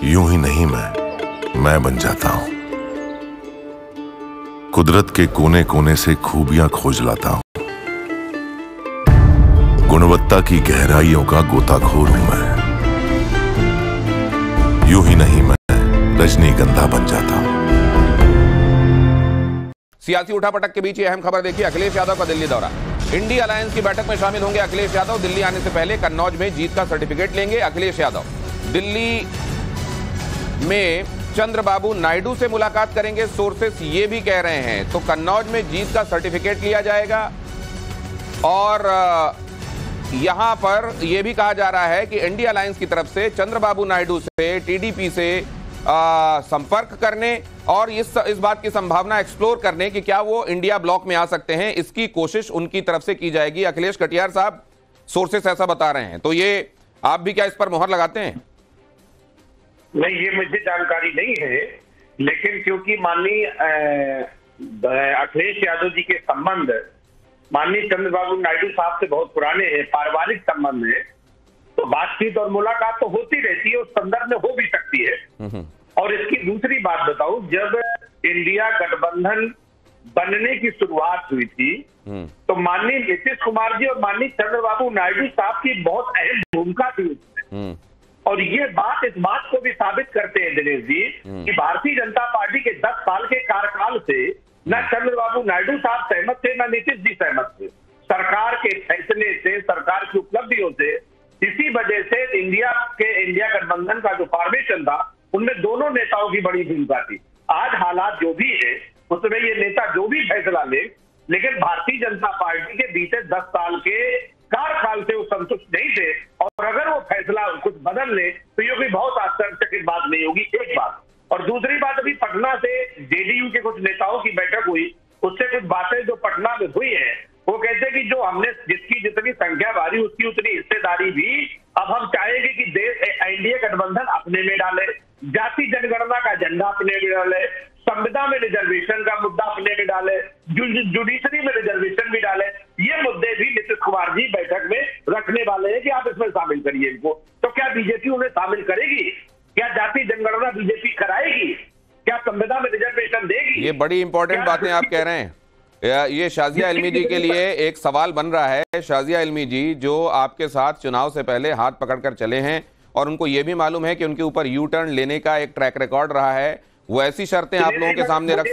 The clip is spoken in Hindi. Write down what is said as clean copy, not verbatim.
यूं ही नहीं मैं बन जाता हूं। कुदरत के कोने कोने से खूबियां खोज लाता हूं। गुणवत्ता की गहराइयों का गोताखोर हूं मैं। यूं ही नहीं मैं रजनीगंधा बन जाता हूं। सियासी उठापटक के बीच ये अहम खबर देखिए। अखिलेश यादव का दिल्ली दौरा। इंडिया अलायंस की बैठक में शामिल होंगे अखिलेश यादव। दिल्ली आने से पहले कन्नौज में जीत का सर्टिफिकेट लेंगे अखिलेश यादव। दिल्ली में चंद्रबाबू नायडू से मुलाकात करेंगे, सोर्सेस ये भी कह रहे हैं। तो कन्नौज में जीत का सर्टिफिकेट लिया जाएगा और यहां पर यह भी कहा जा रहा है कि इंडिया अलायंस की तरफ से चंद्रबाबू नायडू से, टीडीपी से संपर्क करने और इस बात की संभावना एक्सप्लोर करने कि क्या वो इंडिया ब्लॉक में आ सकते हैं, इसकी कोशिश उनकी तरफ से की जाएगी। अखिलेश कटियार साहब, सोर्सेस ऐसा बता रहे हैं, तो ये आप भी क्या इस पर मोहर लगाते हैं? नहीं, ये मुझे जानकारी नहीं है, लेकिन क्योंकि माननीय अखिलेश यादव जी के संबंध माननीय चंद्रबाबू नायडू साहब से बहुत पुराने हैं, पारिवारिक संबंध है, तो बातचीत और मुलाकात तो होती रहती है, उस संदर्भ में हो भी सकती है। और इसकी दूसरी बात बताऊं, जब इंडिया गठबंधन बनने की शुरुआत हुई थी तो माननीय नीतीश कुमार जी और माननीय चंद्रबाबू नायडू साहब की बहुत अहम भूमिका थी उसमें। और ये बात इस बात को भी साबित करते हैं दिनेश जी कि भारतीय जनता पार्टी के 10 साल के कार्यकाल से न चंद्रबाबू नायडू साहब सहमत थे, न नीतीश जी सहमत थे। सरकार के फैसले से, सरकार की उपलब्धियों से, इसी वजह से इंडिया गठबंधन का जो फॉर्मेशन था उनमें दोनों नेताओं की बड़ी भूमिका थी। आज हालात जो भी है उसमें ये नेता जो भी फैसला ले, लेकिन भारतीय जनता पार्टी के बीते 10 साल के कार्यकाल से वो संतुष्ट नहीं थे, और अगर वो फैसला कुछ बदल ले तो ये कोई बहुत आश्चर्यचकित बात नहीं होगी, एक बात। और दूसरी बात, अभी पटना से जेडीयू के कुछ नेताओं की बैठक हुई, उससे कुछ बातें जो पटना में हुई है, वो कहते हैं कि जो हमने जिसकी जितनी संख्या बारी उसकी उतनी हिस्सेदारी भी अब हम चाहेंगे कि देश एनडीए गठबंधन अपने में डाले, जाति जनगणना का एजेंडा अपने में डाले, संविदा में रिजर्वेशन का मुद्दा अपने में डाले, जुडिशरी में रिजर्वेशन भी डाले। ये मुद्दे भी नीतीश कुमार जी बैठक में रखने वाले हैं कि आप इसमें शामिल करिए इनको। तो क्या बीजेपी उन्हें शामिल करेगी? क्या जाति जनगणना बीजेपी कराएगी? क्या संविदा में रिजर्वेशन देगी? ये बड़ी इंपॉर्टेंट बातें आप कह रहे हैं। ये शाजिया इल्मी जी के लिए एक सवाल बन रहा है। शाजिया इल्मी जी जो आपके साथ चुनाव से पहले हाथ पकड़कर चले हैं और उनको ये भी मालूम है कि उनके ऊपर यू टर्न लेने का एक ट्रैक रिकॉर्ड रहा है, वो ऐसी शर्तें आप लोगों के सामने रख